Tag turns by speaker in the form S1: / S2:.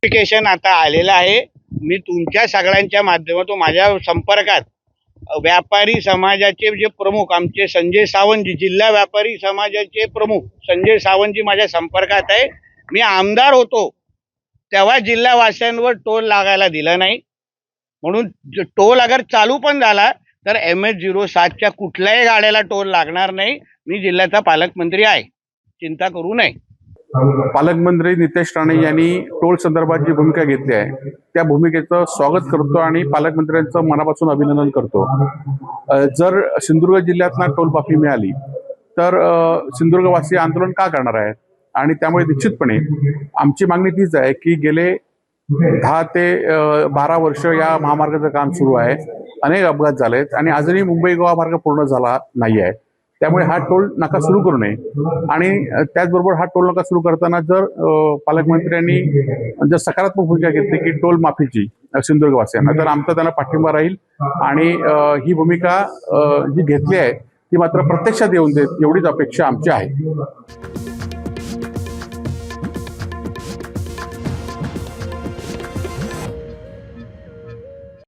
S1: Notification आता आलेलं आहे। मी तुमच्या सगळ्यांच्या माध्यमातून माझ्या संपर्कात व्यापारी समाजाचे जे प्रमुख आमचे संजय सावंतजी, जिल्हा व्यापारी समाजाचे प्रमुख संजय सावंतजी माझ्या संपर्कात आहे। मी आमदार होतो तेव्हा जिल्हावासियांवर टोल लागायला दिला नाही, म्हणून टोल अगर चालू पण झाला तर MS-07च्या कुठल्याही गाड्याला टोल लागणार नाही। मी जिल्ह्याचा पालकमंत्री आहे, चिंता करू नये।
S2: पालकमंत्री नितेश राणे यांनी टोल संदर्भात जी भूमिका घेतली आहे त्या भूमिकेचं स्वागत करतो आणि पालकमंत्र्यांचं मनापासून अभिनंदन करतो। जर सिंधुदुर्ग जिल्ह्यातला टोल माफी मिळाली तर सिंधुदुर्गवासी आंदोलन का करणार आहेत आणि त्यामुळे निश्चितपणे आमची मागणी तीच आहे की गेले 10 ते 12 वर्ष या महामार्गाचं काम सुरू आहे। अनेक अपघात झालेत आणि अजूनही मुंबई गोवा मार्ग पूर्ण झाला नाही आहे। त्यामुळे हा टोल नाका सुरू करू नये आणि त्याचबरोबर हा टोल नाका सुरू करताना जर पालकमंत्र्यांनी जर सकारात्मक भूमिका घेतली की टोल माफीची सिंधुदुर्गवासियांना, तर आमचा त्यांना पाठिंबा राहील आणि ही भूमिका जी घेतली आहे ती मात्र प्रत्यक्षात येऊन देत एवढीच अपेक्षा आमची आहे।